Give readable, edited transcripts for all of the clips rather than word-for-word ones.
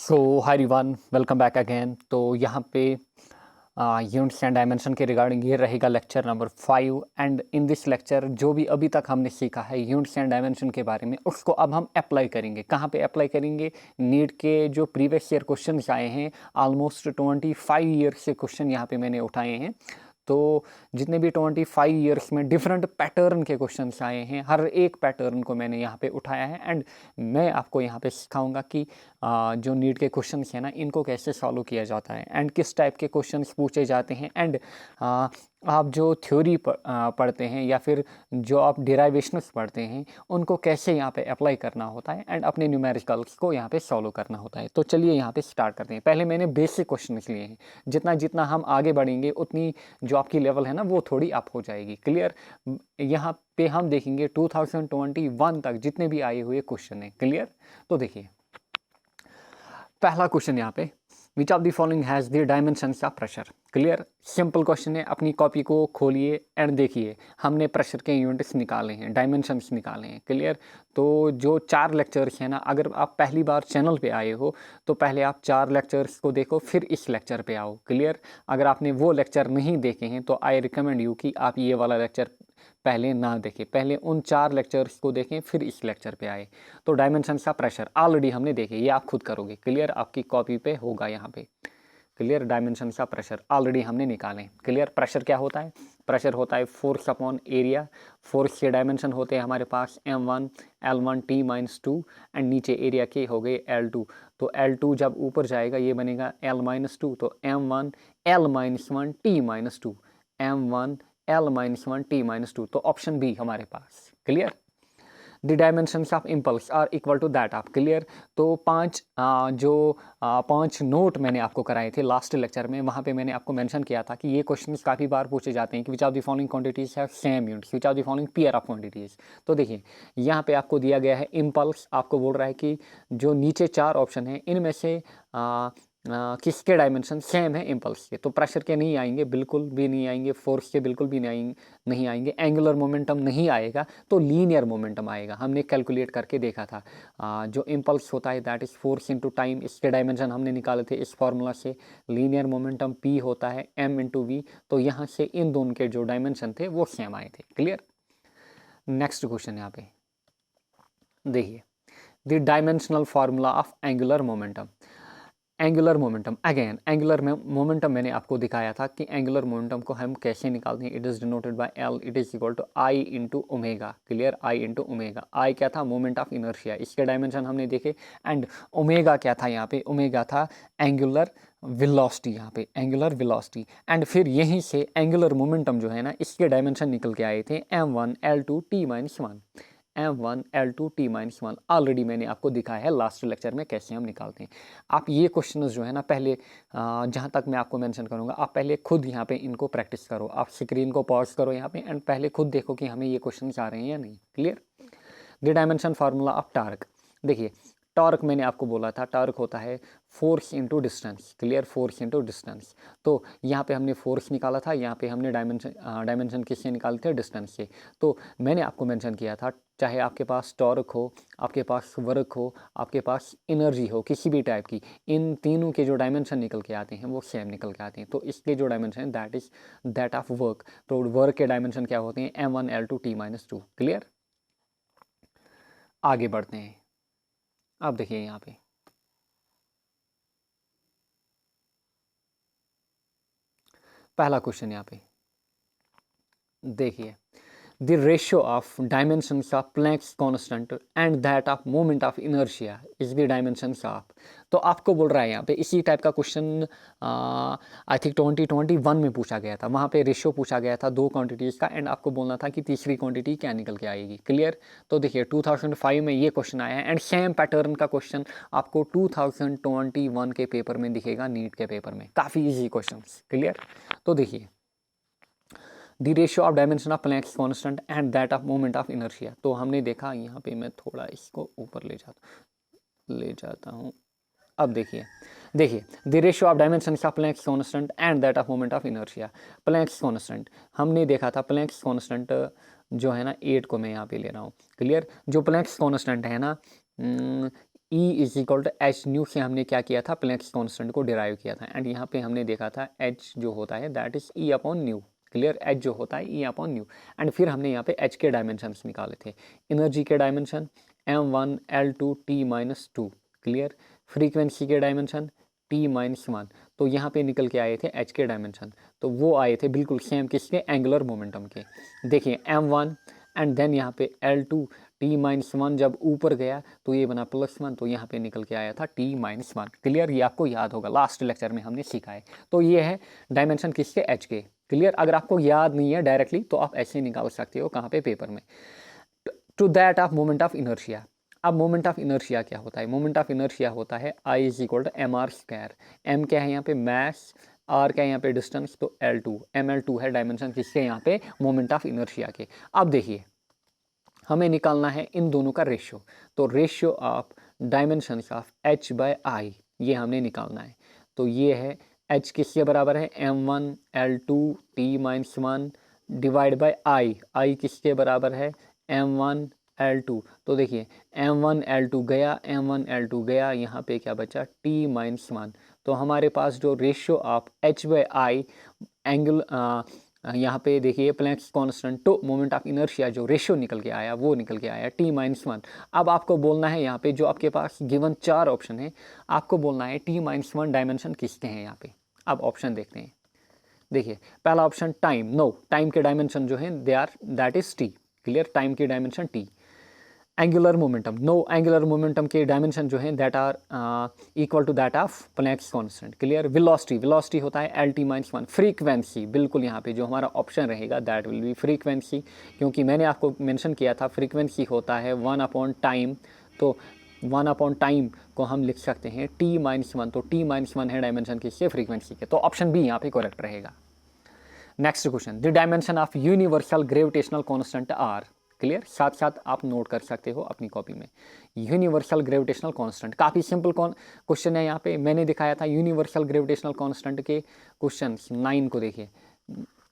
सो hi everyone, welcome back again. तो यहाँ पे यूनिट्स एंड डायमेंशन के रिगार्डिंग ये रहेगा lecture number 5। And in this lecture जो भी अभी तक हमने सीखा है यूनिट्स एंड डायमेंशन के बारे में, उसको अब हम अप्लाई करेंगे। कहाँ पे अप्लाई करेंगे? नीट के जो प्रीवियस ईयर क्वेश्चन आए हैं, ऑलमोस्ट 25 ईयर से क्वेश्चन यहाँ पे मैंने उठाए हैं। तो जितने भी 25 ईयर्स में डिफरेंट पैटर्न के क्वेश्चंस आए हैं, हर एक पैटर्न को मैंने यहाँ पे उठाया है। एंड मैं आपको यहाँ पे सिखाऊंगा कि जो नीट के क्वेश्चंस हैं ना, इनको कैसे सॉल्व किया जाता है एंड किस टाइप के क्वेश्चंस पूछे जाते हैं। एंड आप जो थ्योरी पढ़ते हैं या फिर जो आप डिराइवेशंस पढ़ते हैं, उनको कैसे यहाँ पे अप्लाई करना होता है एंड अपने न्यूमेरिकल्स को यहाँ पे सॉल्व करना होता है। तो चलिए यहाँ पे स्टार्ट करते हैं। पहले मैंने बेसिक क्वेश्चंस लिए हैं। जितना जितना हम आगे बढ़ेंगे उतनी जो आपकी लेवल है ना, वो थोड़ी अप हो जाएगी। क्लियर? यहाँ पे हम देखेंगे 2021 तक जितने भी आए हुए क्वेश्चन हैं। क्लियर? तो देखिए पहला क्वेश्चन यहाँ पे, विच of the following has the dimensions of pressure. Clear? Simple question है। अपनी कॉपी को खोलिए एंड देखिए, हमने प्रेशर के यूनिट्स निकाले हैं, डायमेंशंस निकाले हैं। क्लियर? तो जो 4 लेक्चर्स हैं ना, अगर आप पहली बार चैनल पे आए हो तो पहले आप 4 लेक्चर्स को देखो, फिर इस लेक्चर पे आओ। क्लियर? अगर आपने वो लेक्चर नहीं देखे हैं तो आई रिकमेंड यू कि आप ये वाला लेक्चर पहले ना देखें, पहले उन 4 लेक्चर्स को देखें, फिर इस लेक्चर पे आए। तो डायमेंशंस का प्रेशर ऑलरेडी हमने देखे, ये आप खुद करोगे। क्लियर? आपकी कॉपी पे होगा यहाँ पे। क्लियर? डायमेंशंस का प्रेशर ऑलरेडी हमने निकाले। क्लियर? प्रेशर क्या होता है? प्रेशर होता है फोर्स अपॉन एरिया। फोर्स के डायमेंशन होते हैं हमारे पास m1 L1 T-2 एंड नीचे एरिया के हो गए L2। तो L2 जब ऊपर जाएगा ये बनेगा L-2, तो m1 L-1 T-2, m1 L-1 T-2। तो ऑप्शन बी हमारे पास। Clear? The dimensions of impulse are equal to that of. Clear? तो 5 नोट मैंने आपको कराए थे लास्ट लेक्चर में, वहाँ पे मैंने आपको मेंशन किया था कि ये क्वेश्चंस काफ़ी बार पूछे जाते हैं कि विच of the following quantities have same units, which of the following pair of quantities. तो देखिए यहाँ पे आपको दिया गया है इम्पल्स, आपको बोल रहा है कि जो नीचे 4 ऑप्शन हैं इनमें से किसके डायमेंशन सेम है इम्पल्स के। तो प्रेशर के नहीं आएंगे, बिल्कुल भी नहीं आएंगे। फोर्स के बिल्कुल भी नहीं आएंगे। एंगुलर मोमेंटम नहीं आएगा, तो लीनियर मोमेंटम आएगा। हमने कैलकुलेट करके देखा था। जो इम्पल्स होता है that is force into time, इसके डायमेंशन हमने निकाले थे इस फॉर्मूला से। लीनियर मोमेंटम p होता है m/v। तो यहाँ से इन दोनों के जो डायमेंशन थे वो सेम आए थे। क्लियर? नेक्स्ट क्वेश्चन यहाँ पे देखिए, the dimensional formula of angular momentum. Angular momentum, again angular momentum मैंने आपको दिखाया था कि एंगुलर मोमेंटम को हम कैसे निकालते हैं। It is denoted by L, it is equal to I into omega. Clear? I into omega. I क्या था? मोमेंट ऑफ इनर्शिया, इसके डायमेंशन हमने देखे। एंड ओमेगा क्या था यहाँ पे? ओमेगा था एंगुलर वेलोसिटी, यहाँ पे एंगुलर वेलोसिटी। एंड फिर यहीं से एंगुलर मोमेंटम जो है ना, इसके डायमेंशन निकल के आए थे m1 L2 T-1, m1 L2 T-1। Already मैंने आपको दिखाया है लास्ट लेक्चर में कैसे हम निकालते हैं। आप ये क्वेश्चन जो है ना, पहले जहाँ तक मैं आपको मेंशन करूँगा, आप पहले खुद यहाँ पे इनको प्रैक्टिस करो। आप स्क्रीन को पॉज करो यहाँ पे एंड पहले खुद देखो कि हमें ये क्वेश्चन आ रहे हैं या नहीं। Clear? The dimension formula of torque. देखिए टॉर्क मैंने आपको बोला था, टॉर्क होता है force into distance. Clear? Force into distance. तो यहाँ पे हमने फोर्स निकाला था, यहाँ पे हमने डायमेंशन किससे निकाले थे? डिस्टेंस से। तो मैंने आपको मेंशन किया था, चाहे आपके पास टॉर्क हो, आपके पास वर्क हो, आपके पास एनर्जी हो, किसी भी टाइप की, इन तीनों के जो डायमेंशन निकल के आते हैं वो सेम निकल के आते हैं। तो इसके जो dimension that is that of work. तो वर्क के डायमेंशन क्या होते हैं? m1 L2 T-2। क्लियर? आगे बढ़ते हैं। अब देखिए यहाँ पे पहला क्वेश्चन, यहाँ पे देखिए, the ratio of dimensions of Planck's constant and that of moment of inertia is the dimensions of. तो आपको बोल रहा है यहाँ पे इसी टाइप का क्वेश्चन आई थिंक 2021 में पूछा गया था। वहाँ पे रेशियो पूछा गया था 2 क्वांटिटीज़ का एंड आपको बोलना था कि तीसरी क्वांटिटी क्या निकल के आएगी। क्लियर? तो देखिए 2005 में ये क्वेश्चन आया है एंड सेम पैटर्न का क्वेश्चन आपको 2021 के पेपर में दिखेगा, नीट के पेपर में। काफ़ी ईजी क्वेश्चन। क्लियर? तो देखिए, the ratio of dimension of Planck's constant and that of moment of inertia. तो हमने देखा, यहाँ पे मैं थोड़ा इसको ऊपर ले जाता हूँ। अब देखिए the ratio of dimension of Planck's constant and that of moment of inertia. Planks constant हमने देखा था, प्लैंक्स कांस्टेंट जो है ना 8 को मैं यहाँ पे ले रहा हूँ। क्लियर? जो प्लैंक्स कांस्टेंट है ना, E is equal to H nu से हमने क्या किया था, प्लैंक्स कांस्टेंट को डिराइव किया था, एंड यहाँ पे हमने देखा था एच जो होता है that is E upon new. Clear, H जो होता है ई अपॉन न्यू, एंड फिर हमने यहाँ पे एच के डायमेंशंस निकाले थे। एनर्जी के dimension m1 l2 t-2। Clear, frequency के डायमेंशन t-1। तो यहाँ पे निकल के आए थे एच के डायमेंशन, तो वो आए थे बिल्कुल सेम किसके, एंगुलर मोमेंटम के। देखिए m1 एंड देन यहाँ पे l2 t-1 जब ऊपर गया तो ये बना +1, तो यहाँ पे निकल के आया था t-1। क्लियर, ये आपको याद होगा, लास्ट लेक्चर में हमने सीखा है। तो ये है डायमेंशन किसके, एच के। क्लियर, अगर आपको याद नहीं है डायरेक्टली तो आप ऐसे निकाल सकते हो, कहाँ पे, पेपर में। To that of moment of inertia. अब मोमेंट ऑफ इनर्शिया क्या होता है, मोमेंट ऑफ इनर्शिया होता है I is equal to M R square. M क्या है यहाँ पे, मैस, आर क्या है यहाँ पे, डिस्टेंस, तो L2, ML2 है डायमेंशन किसके, यहाँ पे मोमेंट ऑफ इनर्शिया के। अब देखिए हमें निकालना है इन दोनों का रेशियो, तो ratio of dimension of h by I ये हमने निकालना है। तो ये है h किसके बराबर है, m1 l2 t-1 divide by आई किसके बराबर है, m1 L2। तो देखिए m1 L2 गया, m1 L2 गया, यहाँ पे क्या बचा, t-1। तो हमारे पास जो ratio of h by I angle यहाँ पे देखिए Planck's constant to moment of inertia जो रेशियो निकल के आया वो निकल के आया t-1। अब आपको बोलना है यहाँ पे जो आपके पास गिवन 4 ऑप्शन है, आपको बोलना है t-1 डायमेंशन किसके हैं यहाँ पे। अब ऑप्शन देखते हैं। देखिए पहला ऑप्शन टाइम, नो, टाइम के डायमेंशन जो है they are that is t। Clear, time की dimension t। Angular momentum, no, angular momentum के डायमेंशन जो है that are equal to that of Planck's constant. Clear, velocity, velocity होता है L-T-1। Frequency, बिल्कुल यहाँ पे जो हमारा ऑप्शन रहेगा दैट विल बी फ्रीक्वेंसी, क्योंकि मैंने आपको मेंशन किया था फ्रीक्वेंसी होता है 1 टाइम, तो 1 टाइम को हम लिख सकते हैं t-1, तो t-1 है डायमेंशन किसके, फ्रीक्वेंसी के। तो ऑप्शन बी यहाँ पे करेक्ट रहेगा। Next question, the dimension of universal gravitational constant are. Clear, साथ साथ आप नोट कर सकते हो अपनी कॉपी में। यूनिवर्सल ग्रेविटेशनल कांस्टेंट काफ़ी सिंपल क्वेश्चन है। यहाँ पे मैंने दिखाया था यूनिवर्सल ग्रेविटेशनल कांस्टेंट के क्वेश्चन 9 को, देखिए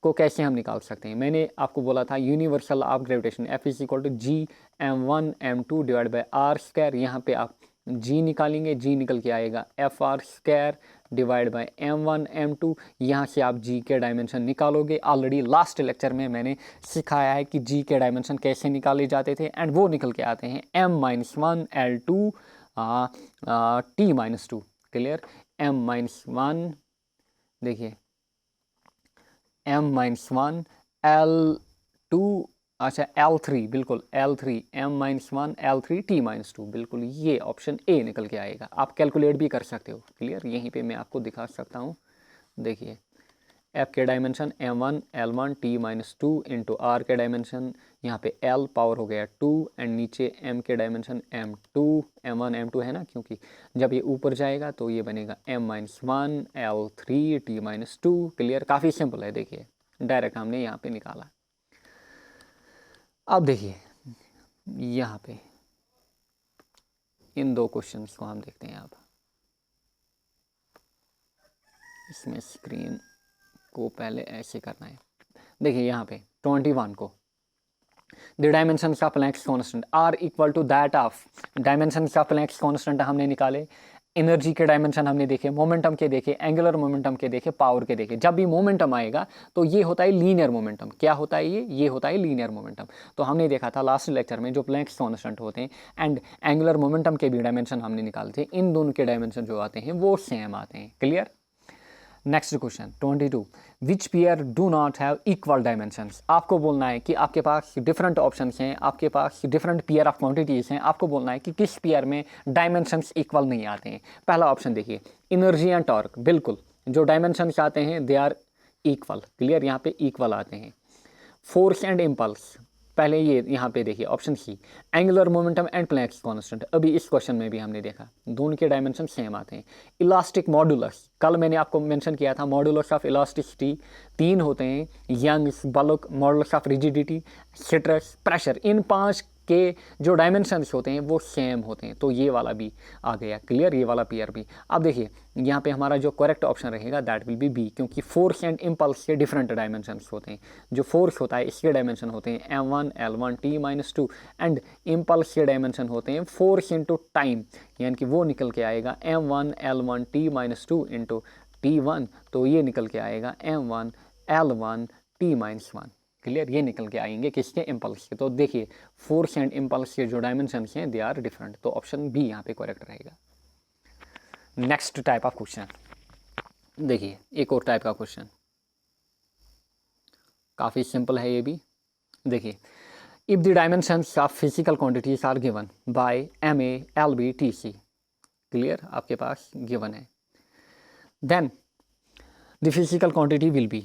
को कैसे हम निकाल सकते हैं। मैंने आपको बोला था universal of gravitation F is equal to G m1 m2 divide by R square. यहाँ पे आप g निकालेंगे, g निकल के आएगा F R square divide by m1 m2। यहाँ से आप g के डायमेंशन निकालोगे। ऑलरेडी लास्ट लेक्चर में मैंने सिखाया है कि g के डायमेंशन कैसे निकाले जाते थे, एंड वो निकल के आते हैं m-1 L2 t-2। Clear, m-1 देखिए m-1 L2, अच्छा L3, बिल्कुल L3, m-1 L3 t-2, बिल्कुल ये ऑप्शन ए निकल के आएगा। आप कैलकुलेट भी कर सकते हो। क्लियर, यहीं पे मैं आपको दिखा सकता हूँ। देखिए f के dimension m1 L1 t-2 into r के डायमेंशन यहाँ पे l पावर हो गया 2, एंड नीचे m के डायमेंशन m2 m1 m2 है ना, क्योंकि जब ये ऊपर जाएगा तो ये बनेगा m-1 L3 t-2। क्लियर, काफ़ी सिंपल है, देखिए डायरेक्ट हमने यहाँ पे निकाला। अब देखिए यहाँ पे इन दो क्वेश्चंस को हम देखते हैं। अब इसमें स्क्रीन को पहले ऐसे करना है। देखिए यहाँ पे 21 को the dimensions of Planck's constant are equal to that of, dimensions of Planck's constant हमने निकाले, एनर्जी के डायमेंशन हमने देखे, मोमेंटम के देखे, एंगुलर मोमेंटम के देखे, पावर के देखे। जब भी मोमेंटम आएगा तो ये होता है लीनियर मोमेंटम। क्या होता है ये होता है लीनियर मोमेंटम। तो हमने देखा था लास्ट लेक्चर में जो प्लैंक्स कांस्टेंट होते हैं एंड एंगुलर मोमेंटम के भी डायमेंशन हमने निकाले थे, इन दोनों के डायमेंशन जो आते हैं वो सेम आते हैं। Clear, next question 22, which pair do not have equal dimensions. आपको बोलना है कि आपके पास डिफरेंट ऑप्शंस हैं, आपके पास डिफरेंट पेयर ऑफ क्वांटिटीज़ हैं, आपको बोलना है कि किस पेयर में डायमेंशंस इक्वल नहीं आते हैं। पहला ऑप्शन देखिए एनर्जी एंड टॉर्क, बिल्कुल जो डायमेंशंस आते हैं दे आर इक्वल। क्लियर, यहाँ पे इक्वल आते हैं। फोर्स एंड इम्पल्स, पहले ये यहाँ पे देखिए option C angular momentum and Planck's constant. अभी इस क्वेश्चन में भी हमने देखा दोनों के डायमेंशन सेम आते हैं। इलास्टिक मॉडुलस, कल मैंने आपको मेंशन किया था मॉडुलस ऑफ इलास्टिसिटी 3 होते हैं, Young's, bulk, modulus of rigidity, stress, pressure. इन 5 जिसके जो डायमेंशंस होते हैं वो सेम होते हैं। तो ये वाला भी आ गया, क्लियर, ये वाला पेयर भी। अब देखिए यहाँ पे हमारा जो करेक्ट ऑप्शन रहेगा दैट विल बी बी, क्योंकि फोर्स एंड इम्पल्स के डिफरेंट डायमेंशंस होते हैं। जो फोर्स होता है इसके डायमेंशन होते हैं m1 l1 t-2 and impulse के डायमेंशन होते हैं फोर्स इंटू टाइम, यानी कि वो निकल के आएगा m1 l1 t-2 into t1, तो ये निकल के आएगा m1 l1 t-1। क्लियर, ये निकल के आएंगे किसके, इम्पल्स के। तो देखिए फोर्स एंड इम्पल्स के जो डायमेंशन हैं दे आर डिफरेंट, तो ऑप्शन बी यहाँ पे करेक्ट रहेगा। नेक्स्ट टाइप ऑफ क्वेश्चन देखिए, एक और टाइप का क्वेश्चन, काफ़ी सिंपल है ये भी। देखिए, if the dimensions of physical quantities are given by MA LB TC, clear, आपके पास गिवन है, then the physical quantity will be,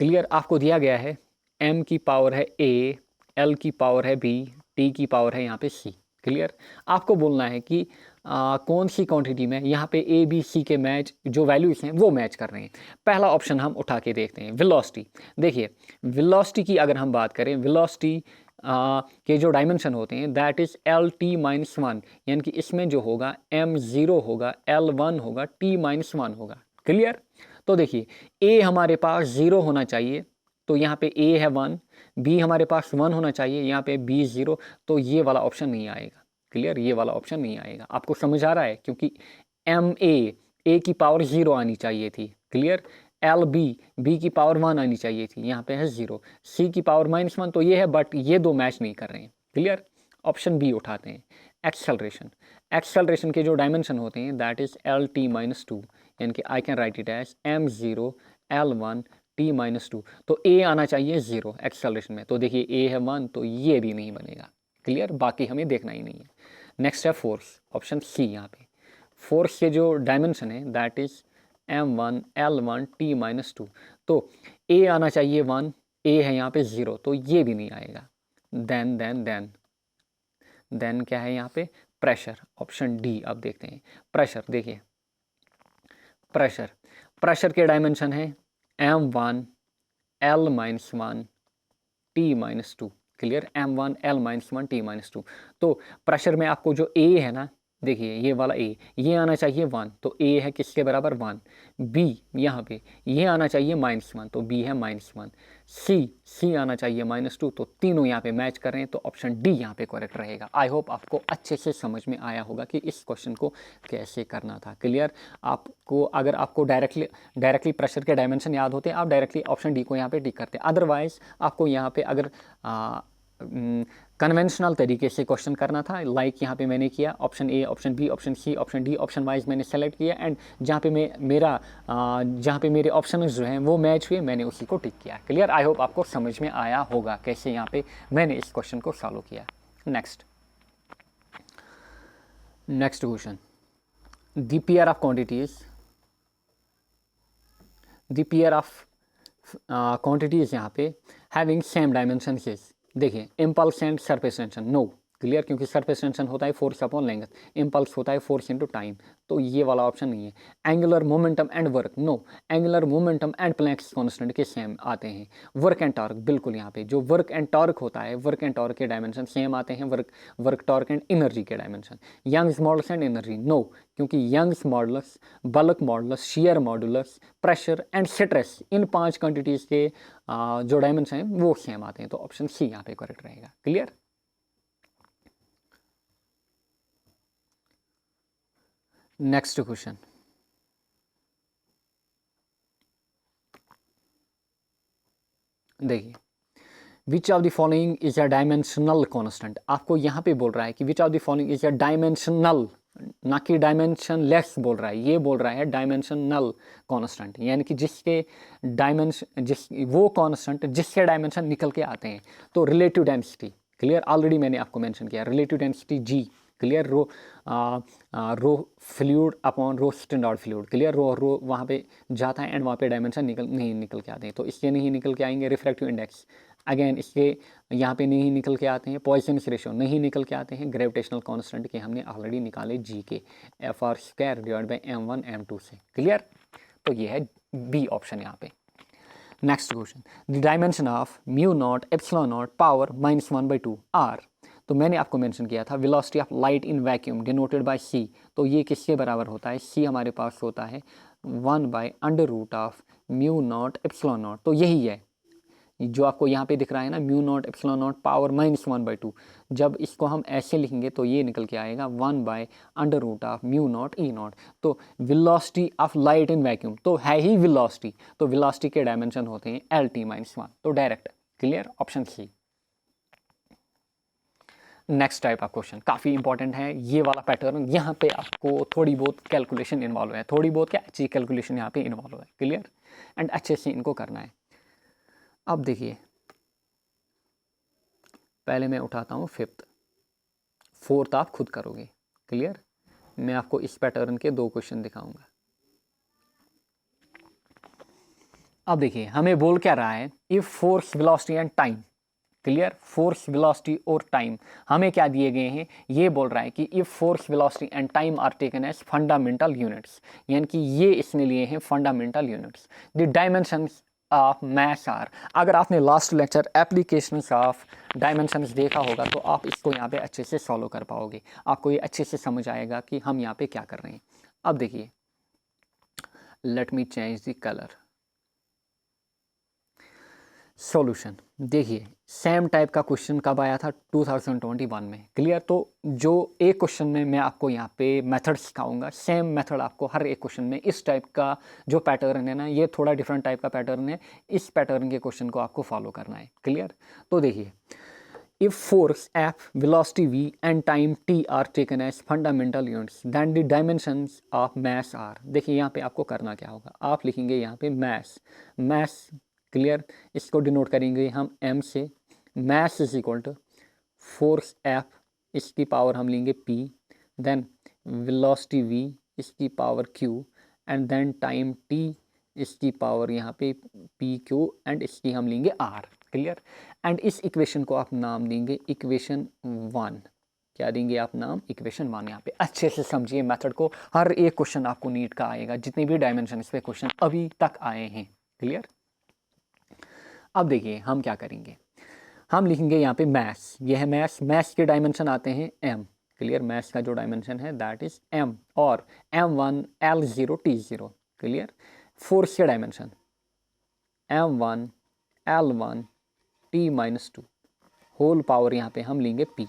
clear, आपको दिया गया है m की पावर है a, l की पावर है b, t की पावर है यहाँ पे c, क्लियर। आपको बोलना है कि कौन सी क्वांटिटी में यहाँ पे a b c के मैच जो वैल्यूज हैं वो मैच कर रहे हैं। पहला ऑप्शन हम उठा के देखते हैं, वेलोसिटी। देखिए वेलोसिटी की अगर हम बात करें, वेलोसिटी के जो डायमेंशन होते हैं दैट इज़ LT-1, यानी कि इसमें जो होगा m0 होगा, L1 होगा, T-1 होगा, क्लियर। तो देखिए a हमारे पास 0 होना चाहिए, तो यहाँ पे a है 1, b हमारे पास 1 होना चाहिए, यहाँ पे b 0, तो ये वाला ऑप्शन नहीं आएगा, क्लियर, ये वाला ऑप्शन नहीं आएगा। आपको समझ आ रहा है, क्योंकि a की पावर 0 आनी चाहिए थी, क्लियर, b की पावर 1 आनी चाहिए थी, यहाँ पे है 0, c की पावर -1, तो ये है, बट ये दो मैच नहीं कर रहे हैं, क्लियर। ऑप्शन बी उठाते हैं, एक्सेलरेशन। एक्सेलरेशन के जो डायमेंशन होते हैं दैट इज LT-2, यानी कि I can write it as m0 L1 T-2, तो a आना चाहिए 0 एक्सेलरेशन में, तो देखिए a है 1, तो ये भी नहीं बनेगा, क्लियर, बाकी हमें देखना ही नहीं है। नेक्स्ट है फोर्स, ऑप्शन सी। यहाँ पे फोर्स के जो डायमेंशन है that is m1 L1 T-2, तो a आना चाहिए 1, a है यहाँ पे 0, तो ये भी नहीं आएगा। देन क्या है यहाँ पे, प्रेशर, ऑप्शन डी। अब देखते हैं प्रेशर। देखिए प्रेशर के डायमेंशन है m1 L-1 T-2, clear, m1 L-1 T-2। तो प्रेशर में आपको जो a है ना, देखिए ये वाला a, ये आना चाहिए 1, तो a है किसके बराबर 1, b यहाँ पे ये आना चाहिए -1, तो b है -1, c आना चाहिए -2, तो तीनों यहाँ पे मैच कर रहे हैं, तो ऑप्शन डी यहाँ पे करेक्ट रहेगा। आई होप आपको अच्छे से समझ में आया होगा कि इस क्वेश्चन को कैसे करना था, क्लियर। आपको अगर आपको डायरेक्टली प्रेशर के डायमेंशन याद होते हैं, आप डायरेक्टली ऑप्शन डी को यहाँ पे टिक करते हैं। अदरवाइज आपको यहाँ पे अगर कन्वेंशनल तरीके से क्वेश्चन करना था, लाइक यहाँ पे मैंने किया, option A, option B, option C, option D, option wise मैंने सेलेक्ट किया, एंड जहाँ पे मेरे ऑप्शन जो हैं वो मैच हुए, मैंने उसी को टिक किया, क्लियर। आई होप आपको समझ में आया होगा कैसे यहाँ पे मैंने इस क्वेश्चन को सॉल्व किया। Next question, the pair of quantities, यहाँ पे हैविंग सेम डायमेंशन इज, देखिए impulse and surface tension, no, clear, क्योंकि सरफेस टेंशन होता है फोर्स अपॉन लेंथ, इम्पल्स होता है फोर्स इनटू टाइम, तो ये वाला ऑप्शन नहीं है। Angular momentum and work, no, angular momentum and Planck's constant के सेम आते हैं। वर्क एंड टॉर्क, बिल्कुल, यहाँ पे जो वर्क एंड टॉर्क होता है, वर्क एंड टॉर्क के डायमेंशन सेम आते हैं, वर्क टॉर्क एंड एनर्जी के dimension. Young's modulus and energy, no, क्योंकि Young's modulus, bulk modulus, shear modulus, pressure and stress, इन 5 क्वांटिटीज़ के जो डायमेंशन हैं वो सेम आते हैं, तो ऑप्शन सी यहाँ पे करेक्ट रहेगा, क्लियर। नेक्स्ट क्वेश्चन, देखिए विच of the following is a dimensional constant. आपको यहाँ पे बोल रहा है कि विच of the following is a dimensional, ना कि डायमेंशन लेस बोल रहा है, ये बोल रहा है डायमेंशनल कांस्टेंट, यानी कि जिसके वो कांस्टेंट जिसके डायमेंशन निकल के आते हैं। तो रिलेटिव डेंसिटी, क्लियर, ऑलरेडी मैंने आपको मेंशन किया, रिलेटिव डेंसिटी जी, clear, rho fluid upon rho standard fluid, clear, rho वहाँ पे जाता है एंड वहाँ पे डायमेंशन नहीं निकल के आते हैं, तो इसके नहीं निकल के आएंगे। रिफ्रैक्टिव इंडेक्स, अगेन इसके यहाँ पे नहीं निकल के आते हैं। पॉइसन्स रेशियो नहीं निकल के आते हैं। ग्रेविटेशनल कांस्टेंट के हमने ऑलरेडी निकाले जी के, FR² divide by M1 M2 से, क्लियर। तो ये है बी ऑप्शन यहाँ पे। Next question, the dimension of μ0 ε0 power -1/2 are. तो मैंने आपको मेंशन किया था velocity of light in vacuum denoted by C, तो ये किसके बराबर होता है, सी हमारे पास होता है 1/√μ0 ε0। तो यही है जो आपको यहाँ पे दिख रहा है ना, μ0 ε0 पावर -1/2। जब इसको हम ऐसे लिखेंगे तो ये निकल के आएगा 1/√μ0 E0। तो velocity of light in vacuum तो है ही वेलोसिटी, तो वेलोसिटी के डायमेंशन होते हैं LT-1, तो direct clear, option C. Next type of question काफ़ी इंपॉर्टेंट है ये वाला पैटर्न, यहाँ पे आपको थोड़ी बहुत कैलकुलेशन इन्वॉल्व है, थोड़ी बहुत क्या अच्छी कैलकुलेशन यहाँ पे इन्वॉल्व है, क्लियर, एंड अच्छे से इनको करना है। अब देखिए पहले मैं उठाता हूँ फिफ्थ, फोर्थ आप खुद करोगे, क्लियर। मैं आपको इस पैटर्न के 2 क्वेश्चन दिखाऊंगा। अब देखिए हमें बोल क्या रहा है, if force velocity and time, clear, force velocity और टाइम हमें क्या दिए गए हैं, ये बोल रहा है कि if force velocity and time are taken as fundamental units, यानी कि ये इसने लिए हैं fundamental units, the dimensions of mass are. अगर आपने last lecture applications of dimensions देखा होगा तो आप इसको यहाँ पे अच्छे से सॉल्व कर पाओगे, आपको ये अच्छे से समझ आएगा कि हम यहाँ पे क्या कर रहे हैं। अब देखिए let me change the colour. Solution देखिए सेम टाइप का क्वेश्चन कब आया था, 2021 में, क्लियर। तो जो एक क्वेश्चन में मैं आपको यहाँ पे मेथड सिखाऊंगा, सेम मेथड आपको हर एक क्वेश्चन में, इस टाइप का जो पैटर्न है ना, ये थोड़ा डिफरेंट टाइप का पैटर्न है, इस पैटर्न के क्वेश्चन को आपको फॉलो करना है, क्लियर। तो देखिए if force F, velocity v and time t are taken as fundamental units then the dimensions of mass are. देखिए यहाँ पे आपको करना क्या होगा, आप लिखेंगे यहाँ पे मास, मास क्लियर, इसको डिनोट करेंगे हम m से, mass is equal to force f, इसकी पावर हम लेंगे p, देन वेलोसिटी v, इसकी power q, and then time t, इसकी पावर यहाँ पे पी क्यू, एंड इसकी हम लेंगे r, क्लियर। एंड इस इक्वेशन को आप नाम देंगे इक्वेशन 1, क्या देंगे आप नाम, इक्वेशन 1। यहाँ पे अच्छे से समझिए मेथड को, हर एक क्वेश्चन आपको नीट का आएगा, जितने भी डायमेंशन इस पे क्वेश्चन अभी तक आए हैं, क्लियर। अब देखिए हम क्या करेंगे, हम लिखेंगे यहाँ पे मैथ्स, ये है मैथ्स, मैथ्स के डायमेंशन आते हैं m, क्लियर, मैथ्स का जो डायमेंशन है दैट इज m, और m1 L0 T0, clear. Force के dimension m1 L1 T-2, whole power यहाँ पे हम लेंगे p,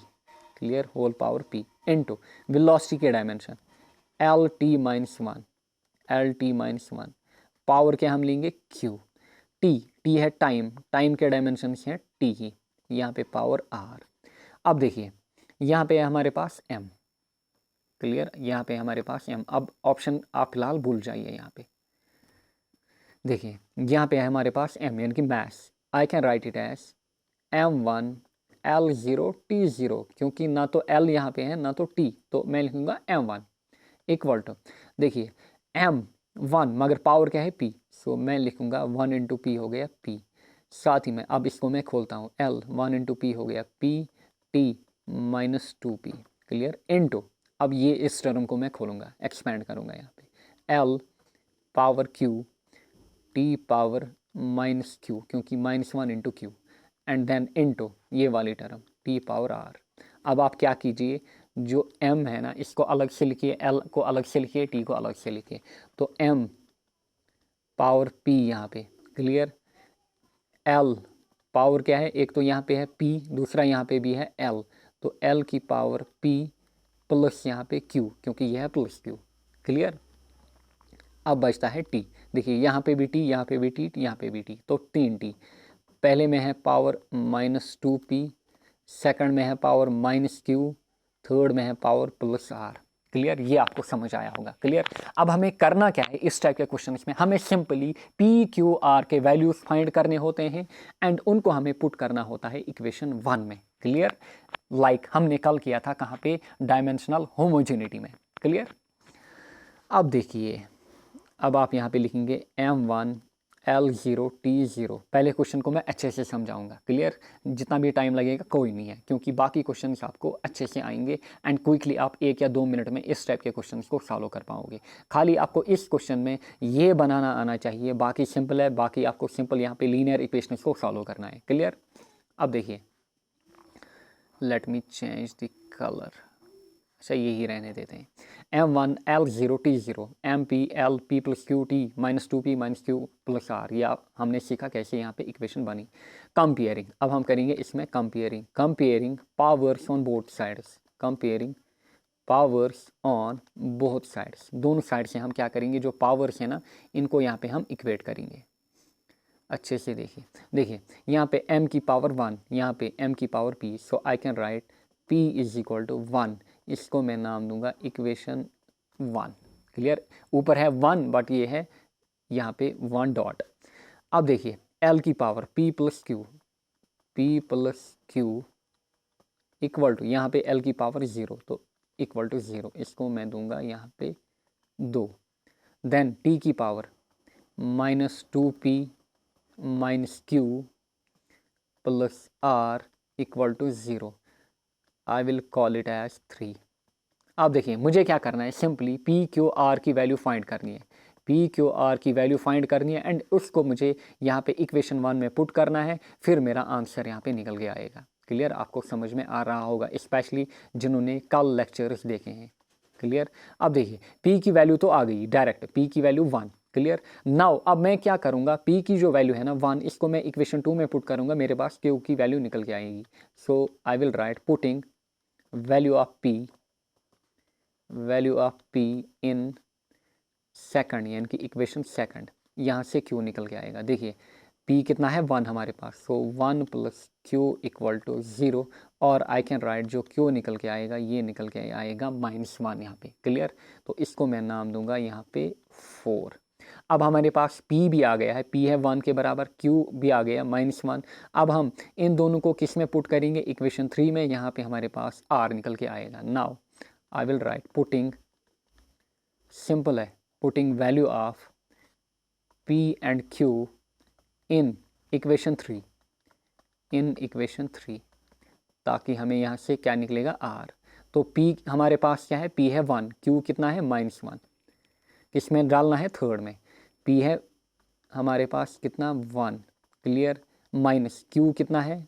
clear, whole power p, into velocity के डायमेंशन LT-1, LT-1, पावर के हम लेंगे q, t है टाइम, टाइम के डायमेंशन हैं t ही, यहाँ पे पावर r। अब देखिए यहाँ पे है हमारे पास m, क्लियर, यहाँ पे हमारे पास m। अब ऑप्शन आप फिलहाल भूल जाइए, यहाँ पे देखिए यहाँ पे है हमारे पास m यानी कि mass, I can write it as m1 L0 T0, क्योंकि ना तो L यहाँ पे है ना तो T, तो मैं लिखूँगा m1 इक्वल टू, देखिए m1 मगर पावर क्या है p, सो मैं लिखूँगा 1 इंटू p हो गया p, साथ ही में अब इसको मैं खोलता हूँ, L 1 इंटू p हो गया p T-2p, क्लियर, इनटू अब ये इस टर्म को मैं खोलूँगा, एक्सपेंड करूँगा यहाँ पे L power q T power -q, क्योंकि -1 into q, and then into ये वाली टर्म T पावर r। अब आप क्या कीजिए, जो m है ना इसको अलग से लिखिए, L को अलग से लिखिए, T को अलग से लिखिए, तो m पावर p यहाँ पे, क्लियर, L पावर क्या है, एक तो यहाँ पे है p, दूसरा यहाँ पे भी है L, तो L की पावर p प्लस यहाँ पे q, क्योंकि यह है प्लस q, क्लियर। अब बचता है t, देखिए यहाँ पे भी t, यहाँ पे भी t, यहाँ पे भी t, तो 3t। पहले में है पावर -2p, सेकंड में है पावर -q, थर्ड में है पावर +r, क्लियर, ये आपको समझ आया होगा, क्लियर। अब हमें करना क्या है इस टाइप के क्वेश्चन में, हमें सिंपली p q r के वैल्यूज फाइंड करने होते हैं एंड उनको हमें पुट करना होता है इक्वेशन 1 में, क्लियर, लाइक हमने कल किया था कहाँ पे, डायमेंशनल होमोजेनिटी में, क्लियर। अब देखिए अब आप यहाँ पे लिखेंगे m1 L0 T0, पहले क्वेश्चन को मैं अच्छे से समझाऊंगा, क्लियर, जितना भी टाइम लगेगा कोई नहीं है, क्योंकि बाकी क्वेश्चन आपको अच्छे से आएंगे एंड क्विकली आप 1 या 2 मिनट में इस टाइप के क्वेश्चन को सॉल्व कर पाओगे। खाली आपको इस क्वेश्चन में ये बनाना आना चाहिए, बाकी सिंपल है, बाकी आपको सिंपल यहाँ पे लीनियर इक्वेशन को सॉल्व करना है, क्लियर। अब देखिए let me change the colour, अच्छा यही रहने देते हैं। M1 L0 T0 MP L P plus Q T minus 2P minus Q plus R, या हमने सीखा कैसे यहाँ पे इक्वेशन बनी। कंपेयरिंग, अब हम करेंगे इसमें comparing powers on both sides, comparing powers on both sides, दोनों साइड से हम क्या करेंगे, जो पावर्स है ना इनको यहाँ पे हम इक्वेट करेंगे। अच्छे से देखिए यहाँ पे m की पावर 1, यहाँ पे m की power p, so I can write p is equal to 1, इसको मैं नाम दूंगा इक्वेशन 1। क्लियर, ऊपर है 1 बट ये है यहाँ पे 1 डॉट। अब देखिए l की power p plus q equal to, यहाँ पे l की पावर 0 तो इक्वल टू 0, इसको मैं दूंगा यहाँ पे 2। देन t की power minus 2p minus q plus r equal to 0, I will call it as 3। अब देखिए मुझे क्या करना है, सिंपली p q r की वैल्यू फाइंड करनी है, p q r की वैल्यू फाइंड करनी है एंड उसको मुझे यहाँ पे इक्वेशन 1 में पुट करना है, फिर मेरा आंसर यहाँ पे निकल के आएगा। क्लियर, आपको समझ में आ रहा होगा, स्पेशली जिन्होंने कल लेक्चर्स देखे हैं। क्लियर, अब देखिए p की वैल्यू तो आ गई डायरेक्ट, p की वैल्यू 1। क्लियर, नाउ अब मैं क्या करूँगा, p की जो वैल्यू है ना 1, इसको मैं इक्वेशन 2 में पुट करूँगा, मेरे पास q की वैल्यू निकल के आएगी। So I will write putting value of p in second, यानी कि इक्वेशन सेकंड, यहाँ से q निकल के आएगा। देखिए p कितना है 1 हमारे पास, सो 1 प्लस q इक्वल टू 0, और आई कैन राइट जो q निकल के आएगा ये निकल के आएगा -1 यहाँ पे। क्लियर, तो इसको मैं नाम दूंगा यहाँ पे 4। अब हमारे पास p भी आ गया है, p है 1 के बराबर, q भी आ गया -1। अब हम इन दोनों को किस में पुट करेंगे, इक्वेशन 3 में, यहाँ पे हमारे पास r निकल के आएगा। Now I will write putting, simple है, putting value of p and q in equation 3, ताकि हमें यहाँ से क्या निकलेगा r। तो p हमारे पास क्या है, p है 1, q कितना है -1, किसमें डालना है, थर्ड में। p है हमारे पास कितना 1, क्लियर, माइनस q कितना है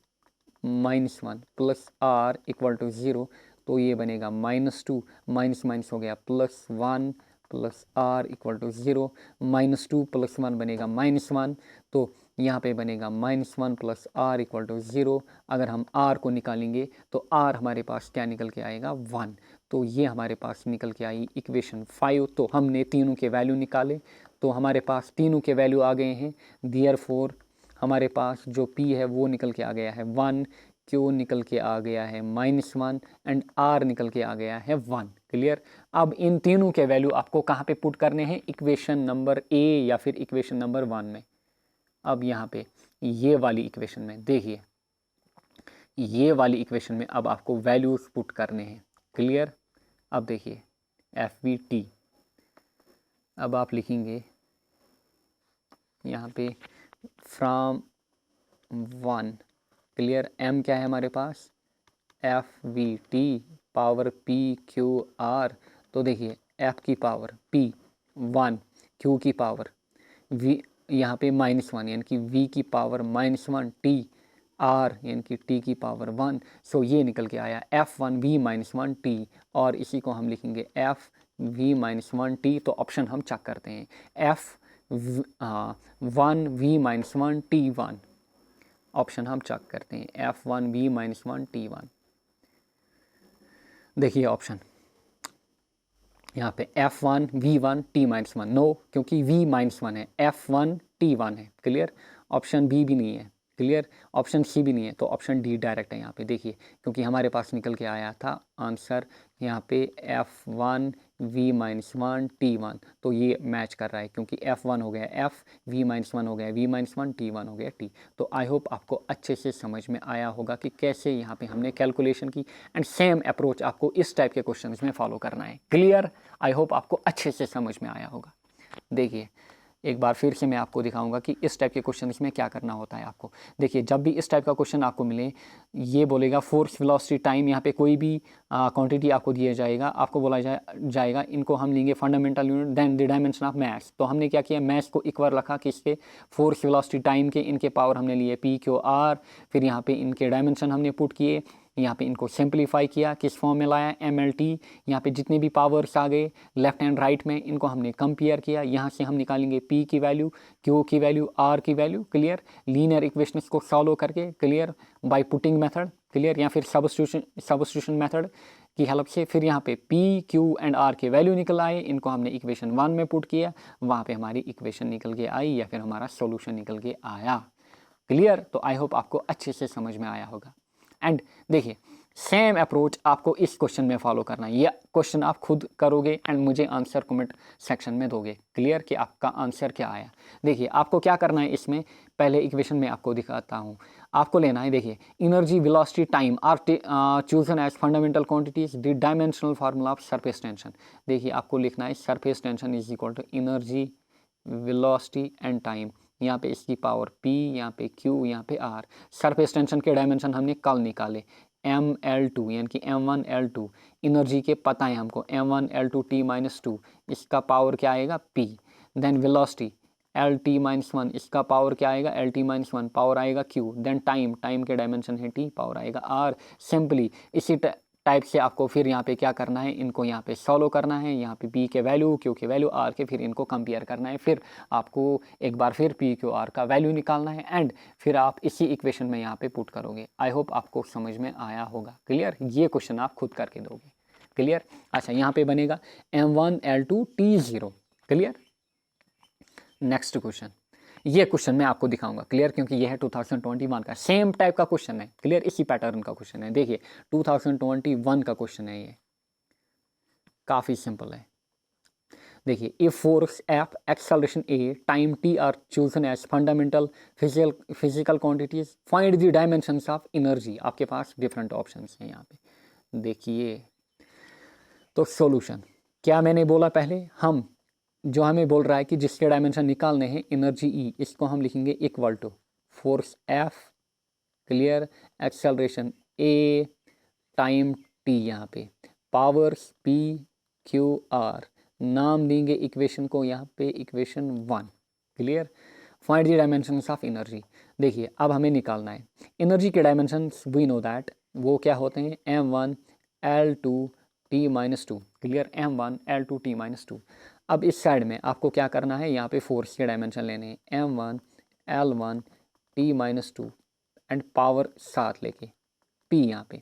-1 प्लस r इक्वल टू 0, तो ये बनेगा -2, माइनस हो गया +1 plus r equal to 0, -2 plus 1 बनेगा -1, तो यहाँ पे बनेगा -1 प्लस r इक्वल टू 0। अगर हम r को निकालेंगे तो r हमारे पास क्या निकल के आएगा 1, तो ये हमारे पास निकल के आई इक्वेशन 5। तो हमने तीनों के वैल्यू निकाले, तो हमारे पास तीनों के वैल्यू आ गए हैं। देयरफॉर हमारे पास जो p है वो निकल के आ गया है 1, q निकल के आ गया है -1 एंड r निकल के आ गया है 1। क्लियर, अब इन तीनों के वैल्यू आपको कहाँ पे पुट करने हैं, इक्वेशन नंबर a या फिर इक्वेशन नंबर 1 में। अब यहाँ पे ये वाली इक्वेशन में देखिए, ये वाली इक्वेशन में अब आपको वैल्यूज पुट करने हैं। क्लियर, अब देखिए FVT, अब आप लिखेंगे यहाँ पे फ्रॉम 1। क्लियर, m क्या है हमारे पास, FVT पावर PQR, तो देखिए f की पावर p 1, q की पावर v यहाँ पे -1 यानी कि v की पावर -1, t r यानी कि t की पावर 1, सो ये निकल के आया f1v -1 t, और इसी को हम लिखेंगे f v -1 t। तो ऑप्शन हम चेक करते हैं, f1v -1 t1, ऑप्शन हम चेक करते हैं f1v -1 t1। देखिए ऑप्शन यहाँ पे f1 v1 t -1, नो, क्योंकि v -1 है, f1 t1 है। क्लियर, ऑप्शन बी भी नहीं है, क्लियर, ऑप्शन सी भी नहीं है, तो ऑप्शन डी डायरेक्ट है यहाँ पे। देखिए क्योंकि हमारे पास निकल के आया था आंसर यहाँ पे f1 v -1 t1, तो ये मैच कर रहा है, क्योंकि f1 हो गया f, v -1 हो गया v -1, t1 हो गया t। तो आई होप आपको अच्छे से समझ में आया होगा कि कैसे यहाँ पे हमने कैलकुलेशन की, एंड सेम अप्रोच आपको इस टाइप के क्वेश्चन में फॉलो करना है। क्लियर, आई होप आपको अच्छे से समझ में आया होगा। देखिए एक बार फिर से मैं आपको दिखाऊंगा कि इस टाइप के क्वेश्चन में क्या करना होता है आपको। देखिए जब भी इस टाइप का क्वेश्चन आपको मिले, ये बोलेगा फोर्स वेलोसिटी टाइम, यहाँ पे कोई भी क्वांटिटी आपको दिया जाएगा, आपको बोला जाएगा इनको हम लेंगे fundamental unit, then the dimension of mass. तो हमने क्या किया, मास को इक्वल रखा किसके, फोर्स वेलोसिटी टाइम के, इनके पावर हमने लिए p q r, फिर यहाँ पे इनके डायमेंशन हमने पुट किए, यहाँ पे इनको सिंप्लीफाई किया, किस फॉर्म में लाया, MLT। यहाँ पे जितने भी पावर्स आ गए लेफ्ट एंड राइट में, इनको हमने कंपेयर किया। यहाँ से हम निकालेंगे P की वैल्यू, Q की वैल्यू, R की वैल्यू, क्लियर। लीनियर इक्वेशंस को सॉल्व करके, clear, by putting method, clear, या फिर सब्स्टिट्यूशन मेथड की हेल्प से। फिर यहाँ पे P, Q एंड R के वैल्यू निकल आए, इनको हमने इक्वेशन 1 में पुट किया, वहाँ पे हमारी इक्वेशन निकल के आई या फिर हमारा सॉल्यूशन निकल के आया, क्लियर। तो आई होप आपको अच्छे से समझ में आया होगा। एंड देखिए सेम अप्रोच आपको इस क्वेश्चन में फॉलो करना है। यह क्वेश्चन आप खुद करोगे एंड मुझे आंसर कमेंट सेक्शन में दोगे, क्लियर, कि आपका आंसर क्या आया। देखिए आपको क्या करना है इसमें, पहले इक्वेशन में आपको दिखाता हूँ। आपको लेना है, देखिए, energy, velocity, time are chosen as fundamental quantities, the dimensional formula of surface tension. देखिए आपको लिखना है surface tension is equal to energy, velocity and time. यहाँ पे इसकी पावर P, यहाँ पे Q, यहाँ पे R। सरफेस टेंशन के डायमेंशन हमने कल निकाले, ML2 यानी कि M1L2। एनर्जी के पता है हमको, M1L2 T-2, इसका पावर क्या आएगा P। देन वेलोसिटी LT-1, इसका पावर क्या आएगा, LT-1, पावर आएगा Q। देन टाइम के डायमेंशन है T, पावर आएगा R। सिंपली इसी टाइप से आपको फिर यहाँ पे क्या करना है, इनको यहाँ पे सॉल्व करना है। यहाँ पे P के वैल्यू, Q के वैल्यू, R के, फिर इनको कंपेयर करना है। फिर आपको एक बार फिर P, Q, R का वैल्यू निकालना है एंड फिर आप इसी इक्वेशन में यहाँ पे पुट करोगे। आई होप आपको समझ में आया होगा, क्लियर। ये क्वेश्चन आप खुद करके दोगे, क्लियर। अच्छा यहाँ पे बनेगा M1L2 T0, clear. Next question, ये क्वेश्चन मैं आपको दिखाऊंगा, क्लियर, क्योंकि ये है 2021 का सेम टाइप का क्वेश्चन है, क्लियर, इसी पैटर्न का क्वेश्चन है। देखिए 2021 का क्वेश्चन है, ये काफ़ी सिंपल है। देखिए, if force F, acceleration A, time T are chosen as fundamental physical quantities, find the dimensions of energy. आपके पास डिफरेंट ऑप्शंस हैं यहाँ पे, देखिए। तो सॉल्यूशन क्या मैंने बोला पहले, हम जो हमें बोल रहा है कि जिसके डायमेंशन निकालने हैं एनर्जी E, इसको हम लिखेंगे equal to force F, clear, acceleration A, time T, यहाँ पे पावर्स P, Q, R। नाम देंगे इक्वेशन को यहाँ पे equation 1, clear. Find the dimensions of energy. देखिए अब हमें निकालना है एनर्जी के डायमेंशंस, वी नो दैट, वो क्या होते हैं, M1L2 T-2, clear, M1L2 T-2। अब इस साइड में आपको क्या करना है, यहाँ पे फोर्स के डायमेंशन लेने हैं, M1L1 T-2 एंड पावर साथ लेके P। यहाँ पे